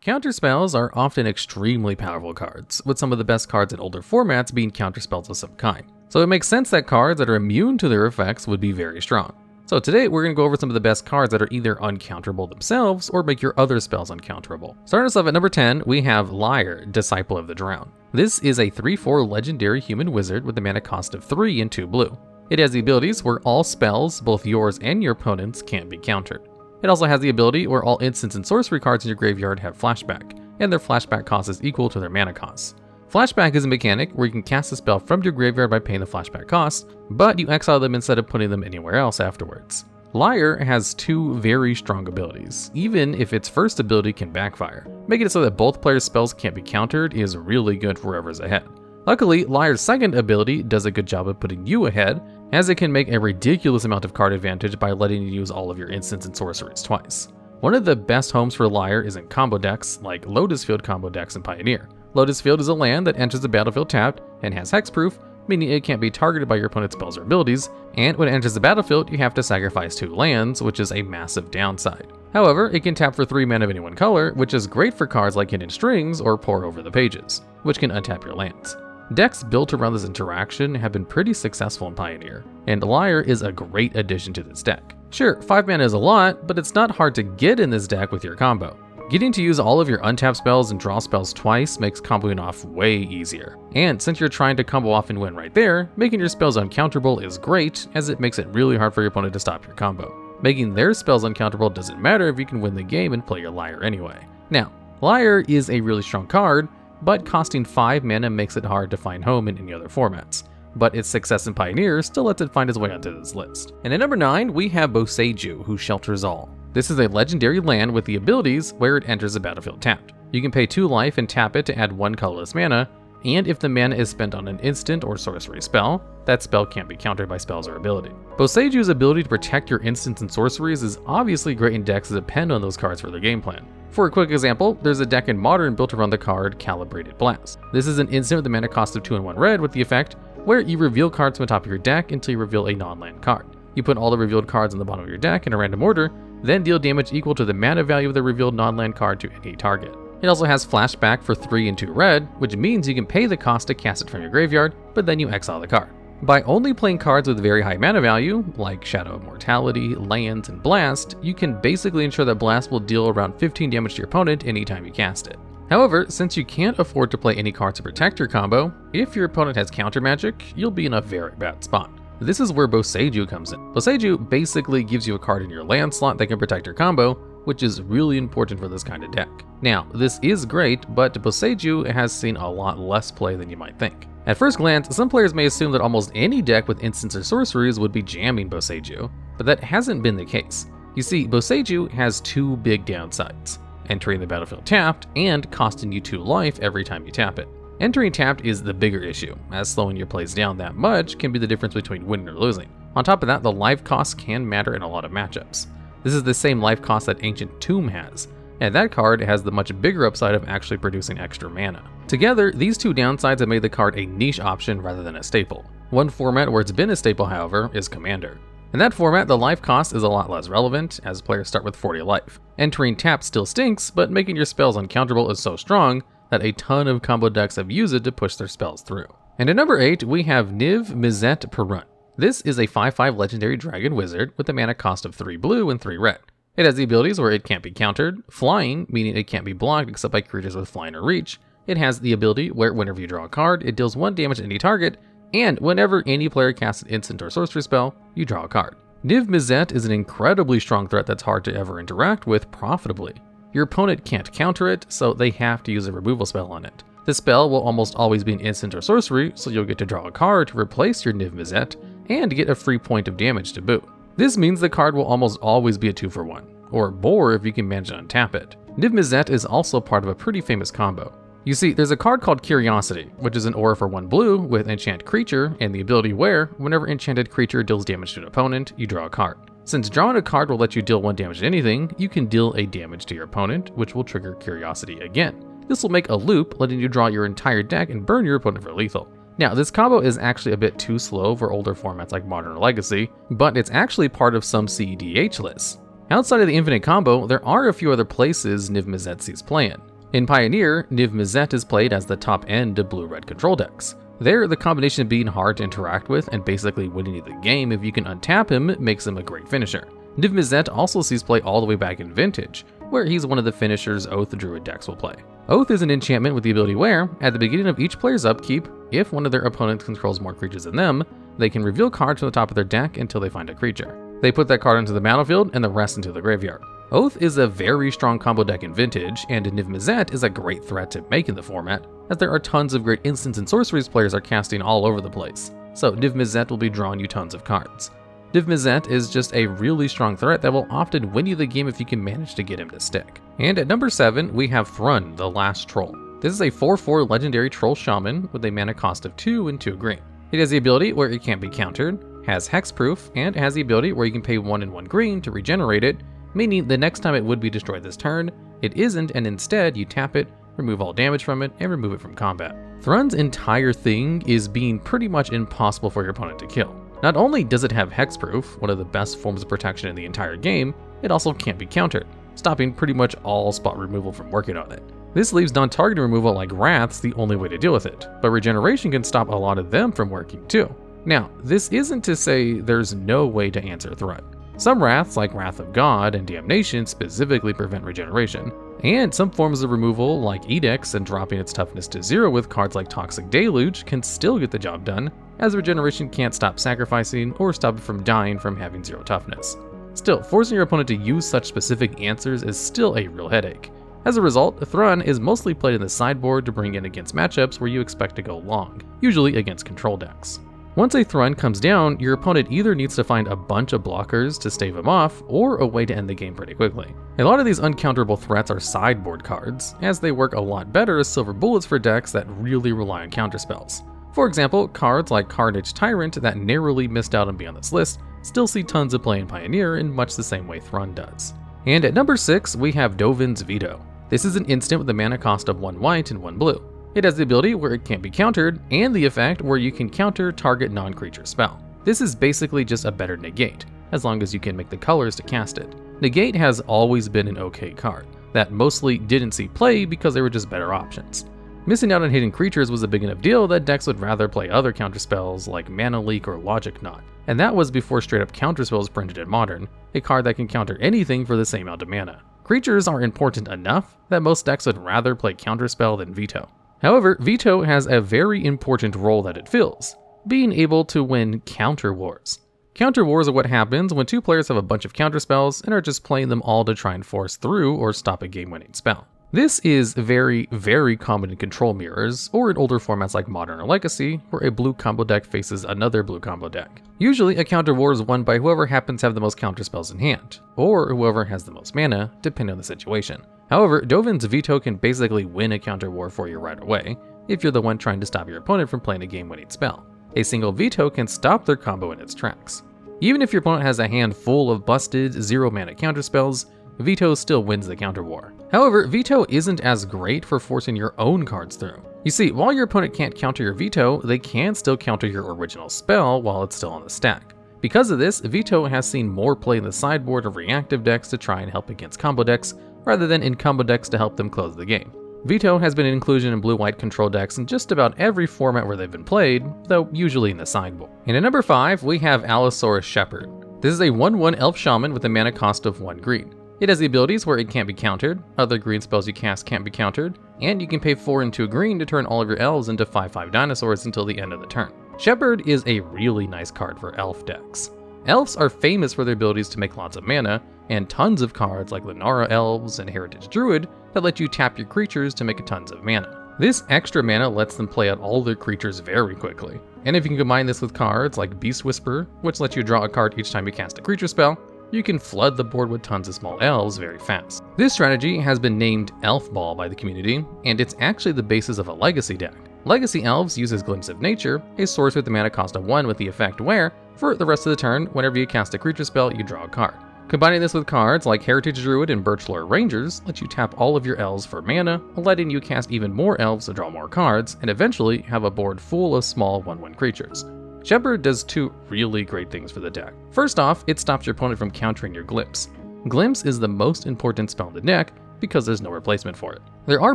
Counterspells are often extremely powerful cards, with some of the best cards in older formats being counterspells of some kind. So it makes sense that cards that are immune to their effects would be very strong. So today we're going to go over some of the best cards that are either uncounterable themselves or make your other spells uncounterable. Starting us off at number 10, we have Lier, Disciple of the Drown. This is a 3/4 legendary human wizard with a mana cost of 3 and 2 blue. It has the abilities where all spells, both yours and your opponent's, can't be countered. It also has the ability where all instants and sorcery cards in your graveyard have flashback, and their flashback cost is equal to their mana cost. Flashback is a mechanic where you can cast a spell from your graveyard by paying the flashback cost, but you exile them instead of putting them anywhere else afterwards. Lier has two very strong abilities, even if its first ability can backfire. Making it so that both players' spells can't be countered is really good for whoever's ahead. Luckily, Lier's second ability does a good job of putting you ahead, as it can make a ridiculous amount of card advantage by letting you use all of your instants and sorceries twice. One of the best homes for Lier is in combo decks like Lotus Field combo decks in Pioneer. Lotus Field is a land that enters the battlefield tapped and has hexproof, meaning it can't be targeted by your opponent's spells or abilities, and when it enters the battlefield you have to sacrifice 2 lands, which is a massive downside. However, it can tap for 3 mana of any one color, which is great for cards like Hidden Strings or Pour Over the Pages, which can untap your lands. Decks built around this interaction have been pretty successful in Pioneer, and Lier is a great addition to this deck. Sure, 5 mana is a lot, but it's not hard to get in this deck with your combo. Getting to use all of your untap spells and draw spells twice makes comboing off way easier. And since you're trying to combo off and win right there, making your spells uncounterable is great, as it makes it really hard for your opponent to stop your combo. Making their spells uncounterable doesn't matter if you can win the game and play your Lier anyway. Now, Lier is a really strong card, but costing 5 mana makes it hard to find home in any other formats. But its success in Pioneer still lets it find its way onto this list. And at number 9, we have Boseiju, who shelters all. This is a legendary land with the abilities where it enters the battlefield tapped. You can pay 2 life and tap it to add 1 colorless mana, and if the mana is spent on an instant or sorcery spell, that spell can't be countered by spells or ability. Boseiju's ability to protect your instants and sorceries is obviously great in decks that depend on those cards for their game plan. For a quick example, there's a deck in Modern built around the card Calibrated Blast. This is an instant with a mana cost of 2 and 1 red with the effect where you reveal cards from the top of your deck until you reveal a non-land card. You put all the revealed cards on the bottom of your deck in a random order, then deal damage equal to the mana value of the revealed non-land card to any target. It also has flashback for 3 and 2 red, which means you can pay the cost to cast it from your graveyard, but then you exile the card. By only playing cards with very high mana value, like Shadow of Mortality, Lands, and Blast, you can basically ensure that Blast will deal around 15 damage to your opponent anytime you cast it. However, since you can't afford to play any cards to protect your combo, if your opponent has counter magic, you'll be in a very bad spot. This is where Boseiju comes in. Boseiju basically gives you a card in your land slot that can protect your combo, which is really important for this kind of deck. Now, this is great, but Boseiju has seen a lot less play than you might think. At first glance, some players may assume that almost any deck with instants or sorceries would be jamming Boseiju, but that hasn't been the case. You see, Boseiju has 2 big downsides: entering the battlefield tapped and costing you 2 life every time you tap it. Entering tapped is the bigger issue, as slowing your plays down that much can be the difference between winning or losing. On top of that, the life cost can matter in a lot of matchups. This is the same life cost that Ancient Tomb has, and that card has the much bigger upside of actually producing extra mana. Together, these 2 downsides have made the card a niche option rather than a staple. One format where it's been a staple, however, is Commander. In that format, the life cost is a lot less relevant, as players start with 40 life. Entering tapped still stinks, but making your spells uncounterable is so strong that a ton of combo decks have used it to push their spells through. And at number 8, we have Niv-Mizzet Parun. This is a 5/5 legendary dragon wizard with a mana cost of 3 blue and 3 red. It has the abilities where it can't be countered, flying, meaning it can't be blocked except by creatures with flying or reach. It has the ability where whenever you draw a card, it deals 1 damage to any target, and whenever any player casts an instant or sorcery spell, you draw a card. Niv-Mizzet is an incredibly strong threat that's hard to ever interact with profitably. Your opponent can't counter it, so they have to use a removal spell on it. This spell will almost always be an instant or sorcery, so you'll get to draw a card to replace your Niv-Mizzet, and get a free point of damage to boot. This means the card will almost always be a 2-for-1, or more if you can manage to untap it. Niv-Mizzet is also part of a pretty famous combo. You see, there's a card called Curiosity, which is an aura for 1 blue with Enchant Creature, and the ability where, whenever enchanted creature deals damage to an opponent, you draw a card. Since drawing a card will let you deal 1 damage to anything, you can deal a damage to your opponent, which will trigger Curiosity again. This will make a loop, letting you draw your entire deck and burn your opponent for lethal. Now, this combo is actually a bit too slow for older formats like Modern or Legacy, but it's actually part of some CEDH lists. Outside of the infinite combo, there are a few other places Niv-Mizzet sees play in. In Pioneer, Niv-Mizzet is played as the top end of blue-red control decks. There, the combination of being hard to interact with and basically winning the game if you can untap him makes him a great finisher. Niv-Mizzet also sees play all the way back in Vintage, where he's one of the finishers Oath Druid decks will play. Oath is an enchantment with the ability where, at the beginning of each player's upkeep, if one of their opponents controls more creatures than them, they can reveal cards from the top of their deck until they find a creature. They put that card into the battlefield and the rest into the graveyard. Oath is a very strong combo deck in Vintage, and Niv-Mizzet is a great threat to make in the format, as there are tons of great instants and sorceries players are casting all over the place, so Niv-Mizzet will be drawing you tons of cards. Niv-Mizzet is just a really strong threat that will often win you the game if you can manage to get him to stick. And at number 7, we have Thrun, the Last Troll. This is a 4/4 legendary troll shaman with a mana cost of 2 and 2 green. It has the ability where it can't be countered, has hexproof, and has the ability where you can pay 1 and 1 green to regenerate it, meaning the next time it would be destroyed this turn, it isn't, and instead you tap it, remove all damage from it, and remove it from combat. Thrun's entire thing is being pretty much impossible for your opponent to kill. Not only does it have hexproof, one of the best forms of protection in the entire game, it also can't be countered, stopping pretty much all spot removal from working on it. This leaves non-targeted removal like Wraths the only way to deal with it, but regeneration can stop a lot of them from working too. Now, this isn't to say there's no way to answer Thrun. Some Wraths, like Wrath of God and Damnation, specifically prevent regeneration, and some forms of removal, like Edicts and dropping its toughness to 0 with cards like Toxic Deluge, can still get the job done, as regeneration can't stop sacrificing or stop it from dying from having 0 toughness. Still, forcing your opponent to use such specific answers is still a real headache. As a result, Thrun is mostly played in the sideboard to bring in against matchups where you expect to go long, usually against control decks. Once a Thrun comes down, your opponent either needs to find a bunch of blockers to stave him off, or a way to end the game pretty quickly. A lot of these uncounterable threats are sideboard cards, as they work a lot better as silver bullets for decks that really rely on counterspells. For example, cards like Carnage Tyrant that narrowly missed out on being on this list still see tons of play in Pioneer in much the same way Thrun does. And at number 6, we have Dovin's Veto. This is an instant with a mana cost of 1 white and 1 blue. It has the ability where it can't be countered, and the effect where you can counter target non-creature spell. This is basically just a better negate, as long as you can make the colors to cast it. Negate has always been an okay card, that mostly didn't see play because they were just better options. Missing out on hidden creatures was a big enough deal that decks would rather play other counterspells like Mana Leak or Logic Knot, and that was before straight up Counterspells printed in Modern, a card that can counter anything for the same amount of mana. Creatures are important enough that most decks would rather play Counterspell than Veto. However, Veto has a very important role that it fills, being able to win counter wars. Counter wars are what happens when two players have a bunch of counterspells and are just playing them all to try and force through or stop a game-winning spell. This is very, very common in control mirrors, or in older formats like Modern or Legacy, where a blue combo deck faces another blue combo deck. Usually, a counter war is won by whoever happens to have the most counterspells in hand, or whoever has the most mana, depending on the situation. However, Dovin's Veto can basically win a counter war for you right away, if you're the one trying to stop your opponent from playing a game-winning spell. A single Veto can stop their combo in its tracks. Even if your opponent has a hand full of busted, 0-mana counterspells, Veto still wins the counter war. However, Veto isn't as great for forcing your own cards through. You see, while your opponent can't counter your Veto, they can still counter your original spell while it's still on the stack. Because of this, Veto has seen more play in the sideboard of reactive decks to try and help against combo decks, rather than in combo decks to help them close the game. Veto has been an inclusion in blue-white control decks in just about every format where they've been played, though usually in the sideboard. And at number 5, we have Allosaurus Shepherd. This is a 1/1 elf shaman with a mana cost of 1 green. It has the abilities where it can't be countered, other green spells you cast can't be countered, and you can pay 4 and 2 green to turn all of your elves into 5/5 dinosaurs until the end of the turn. Shepherd is a really nice card for elf decks. Elves are famous for their abilities to make lots of mana, and tons of cards like Lunara Elves and Heritage Druid that let you tap your creatures to make tons of mana. This extra mana lets them play out all their creatures very quickly. And if you can combine this with cards like Beast Whisper, which lets you draw a card each time you cast a creature spell, you can flood the board with tons of small elves very fast. This strategy has been named Elf Ball by the community, and it's actually the basis of a Legacy deck. Legacy Elves uses Glimpse of Nature, a source with the mana cost of 1 with the effect where, for the rest of the turn, whenever you cast a creature spell, you draw a card. Combining this with cards like Heritage Druid and Birchlore Rangers lets you tap all of your elves for mana, letting you cast even more elves to draw more cards, and eventually have a board full of small 1/1 creatures. Shepherd does 2 really great things for the deck. First off, it stops your opponent from countering your Glimpse. Glimpse is the most important spell in the deck because there's no replacement for it. There are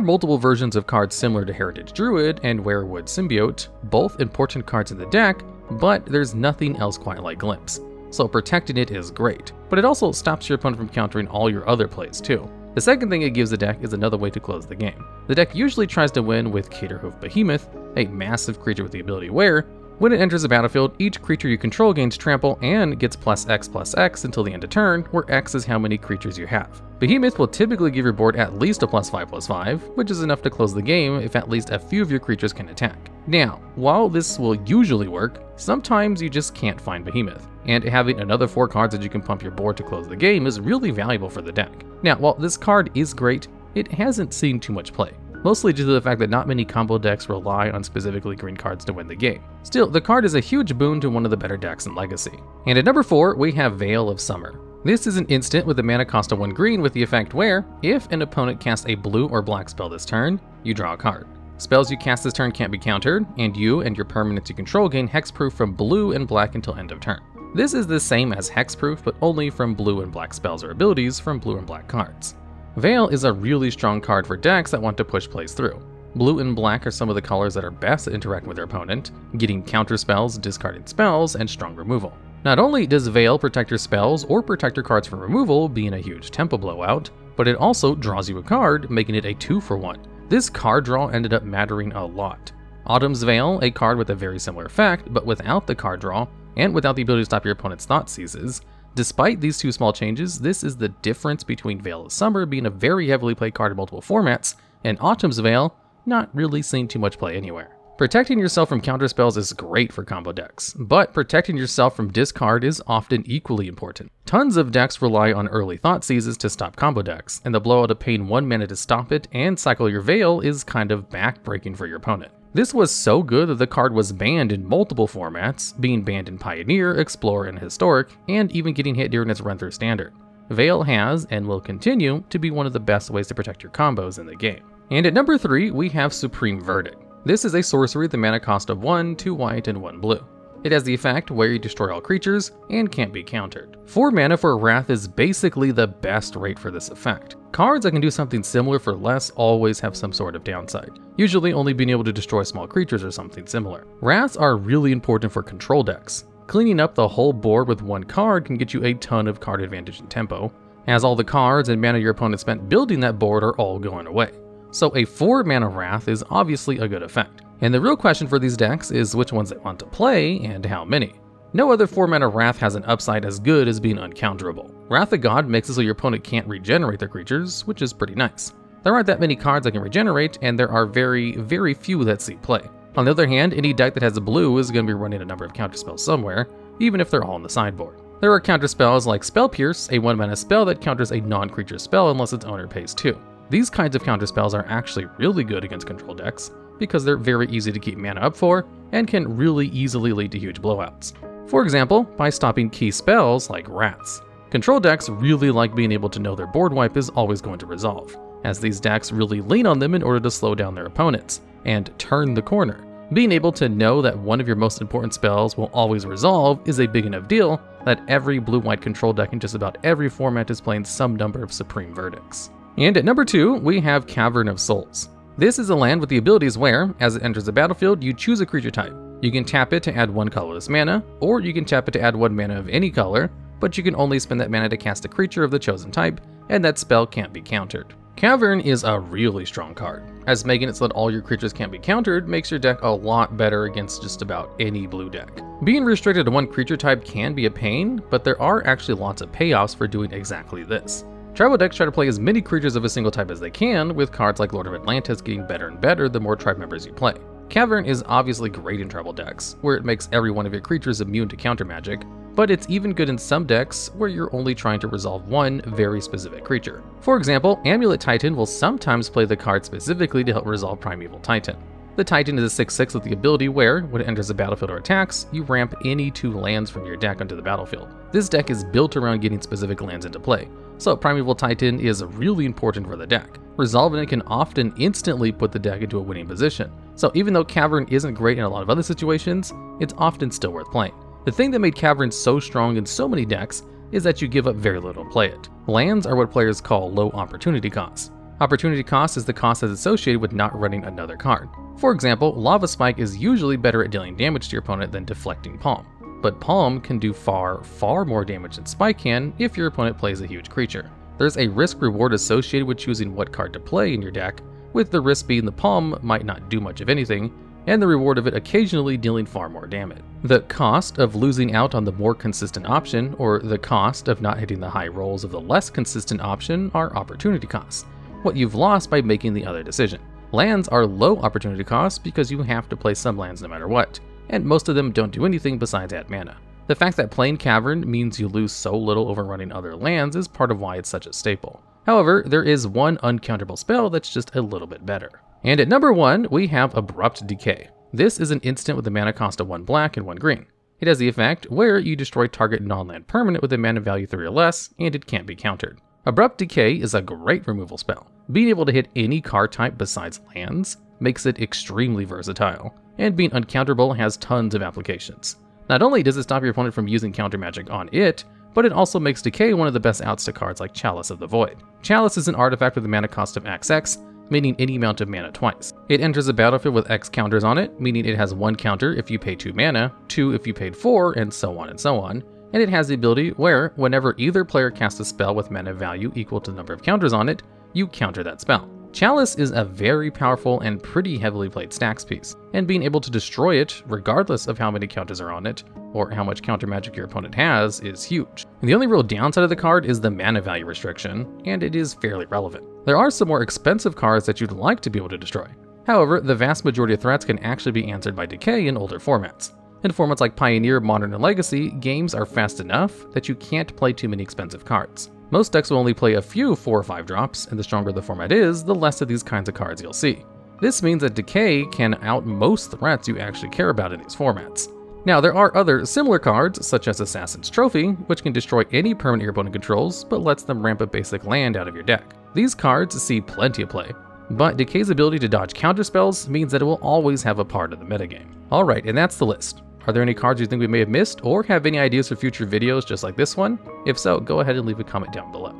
multiple versions of cards similar to Heritage Druid and Werewood Symbiote, both important cards in the deck, but there's nothing else quite like Glimpse. So protecting it is great, but it also stops your opponent from countering all your other plays too. The second thing it gives the deck is another way to close the game. The deck usually tries to win with Caterhoof Behemoth, a massive creature with the ability Where, when it enters the battlefield, each creature you control gains trample and gets +X until the end of turn, where X is how many creatures you have. Behemoth will typically give your board at least a +5/+5, which is enough to close the game if at least a few of your creatures can attack. Now, while this will usually work, sometimes you just can't find Behemoth, and having another 4 cards that you can pump your board to close the game is really valuable for the deck. Now, while this card is great, it hasn't seen too much play, mostly due to the fact that not many combo decks rely on specifically green cards to win the game. Still, the card is a huge boon to one of the better decks in Legacy. And at number 4, we have Veil of Summer. This is an instant with a mana cost of 1 green with the effect where, if an opponent casts a blue or black spell this turn, you draw a card. Spells you cast this turn can't be countered, and you and your permanents you control gain hexproof from blue and black until end of turn. This is the same as hexproof, but only from blue and black spells or abilities from blue and black cards. Veil is a really strong card for decks that want to push plays through. Blue and black are some of the colors that are best at interacting with their opponent, getting counterspells, discarding spells, and strong removal. Not only does Veil protect your spells or protect your cards from removal, being a huge tempo blowout, but it also draws you a card, making it a 2-for-1. This card draw ended up mattering a lot. Autumn's Veil, a card with a very similar effect, but without the card draw, and without the ability to stop your opponent's thought seizes. Despite these 2 small changes, this is the difference between Veil of Summer being a very heavily played card in multiple formats, and Autumn's Veil not really seeing too much play anywhere. Protecting yourself from counterspells is great for combo decks, but protecting yourself from discard is often equally important. Tons of decks rely on early thought seizes to stop combo decks, and the blowout of paying 1 mana to stop it and cycle your Veil is kind of backbreaking for your opponent. This was so good that the card was banned in multiple formats, being banned in Pioneer, Explorer, and Historic, and even getting hit during its run through Standard. Veil has, and will continue, to be one of the best ways to protect your combos in the game. And at number 3, we have Supreme Verdict. This is a sorcery with a mana cost of 1, 2 white, and 1 blue. It has the effect where you destroy all creatures and can't be countered. 4 mana for Wrath is basically the best rate for this effect. Cards that can do something similar for less always have some sort of downside, usually only being able to destroy small creatures or something similar. Wraths are really important for control decks. Cleaning up the whole board with 1 card can get you a ton of card advantage and tempo, as all the cards and mana your opponent spent building that board are all going away. So a 4 mana Wrath is obviously a good effect. And the real question for these decks is which ones they want to play and how many. No other 4 mana Wrath has an upside as good as being uncounterable. Wrath of God makes it so your opponent can't regenerate their creatures, which is pretty nice. There aren't that many cards that can regenerate, and there are very few that see play. On the other hand, any deck that has a blue is going to be running a number of counterspells somewhere, even if they're all on the sideboard. There are counterspells like Spell Pierce, a 1 mana spell that counters a non-creature spell unless its owner pays 2. These kinds of counterspells are actually really good against control decks, because they're very easy to keep mana up for, and can really easily lead to huge blowouts. For example, by stopping key spells like Rats. Control decks really like being able to know their board wipe is always going to resolve, as these decks really lean on them in order to slow down their opponents, and turn the corner. Being able to know that one of your most important spells will always resolve is a big enough deal that every blue-white control deck in just about every format is playing some number of Supreme Verdicts. And at number 2, we have Cavern of Souls. This is a land with the abilities where, as it enters the battlefield, you choose a creature type. You can tap it to add 1 colorless mana, or you can tap it to add 1 mana of any color, but you can only spend that mana to cast a creature of the chosen type, and that spell can't be countered. Cavern is a really strong card, as making it so that all your creatures can't be countered makes your deck a lot better against just about any blue deck. Being restricted to 1 creature type can be a pain, but there are actually lots of payoffs for doing exactly this. Tribal decks try to play as many creatures of a single type as they can, with cards like Lord of Atlantis getting better and better the more tribe members you play. Cavern is obviously great in tribal decks, where it makes every one of your creatures immune to counter magic, but it's even good in some decks where you're only trying to resolve 1 very specific creature. For example, Amulet Titan will sometimes play the card specifically to help resolve Primeval Titan. The Titan is a 6/6 with the ability where, when it enters the battlefield or attacks, you ramp any 2 lands from your deck onto the battlefield. This deck is built around getting specific lands into play, so Primeval Titan is really important for the deck. Resolving it can often instantly put the deck into a winning position, so even though Cavern isn't great in a lot of other situations, it's often still worth playing. The thing that made Cavern so strong in so many decks is that you give up very little to play it. Lands are what players call low opportunity costs. Opportunity cost is the cost that's associated with not running another card. For example, Lava Spike is usually better at dealing damage to your opponent than deflecting Palm, but Palm can do far more damage than Spike can if your opponent plays a huge creature. There's a risk-reward associated with choosing what card to play in your deck, with the risk being the Palm might not do much of anything, and the reward of it occasionally dealing far more damage. The cost of losing out on the more consistent option, or the cost of not hitting the high rolls of the less consistent option, are opportunity costs, what you've lost by making the other decision. Lands are low opportunity costs because you have to play some lands no matter what, and most of them don't do anything besides add mana. The fact that playing Cavern means you lose so little over running other lands is part of why it's such a staple. However, there is one uncounterable spell that's just a little bit better. And at number 1, we have Abrupt Decay. This is an instant with a mana cost of 1 black and 1 green. It has the effect where you destroy target non-land permanent with a mana value 3 or less, and it can't be countered. Abrupt Decay is a great removal spell. Being able to hit any card type besides lands makes it extremely versatile, and being uncounterable has tons of applications. Not only does it stop your opponent from using counter magic on it, but it also makes Decay one of the best outs to cards like Chalice of the Void. Chalice is an artifact with a mana cost of XX, meaning any amount of mana twice. It enters the battlefield with X counters on it, meaning it has 1 counter if you pay 2 mana, 2 if you paid 4, and so on and so on. And it has the ability where, whenever either player casts a spell with mana value equal to the number of counters on it, you counter that spell. Chalice is a very powerful and pretty heavily played stacks piece, and being able to destroy it, regardless of how many counters are on it, or how much counter magic your opponent has, is huge. And the only real downside of the card is the mana value restriction, and it is fairly relevant. There are some more expensive cards that you'd like to be able to destroy. However, the vast majority of threats can actually be answered by Decay in older formats. In formats like Pioneer, Modern, and Legacy, games are fast enough that you can't play too many expensive cards. Most decks will only play a few 4 or 5 drops, and the stronger the format is, the less of these kinds of cards you'll see. This means that Decay can out most threats you actually care about in these formats. Now, there are other similar cards, such as Assassin's Trophy, which can destroy any permanent your opponent controls, but lets them ramp a basic land out of your deck. These cards see plenty of play, but Decay's ability to dodge counterspells means that it will always have a part of the metagame. Alright, and that's the list. Are there any cards you think we may have missed, or have any ideas for future videos just like this one? If so, go ahead and leave a comment down below.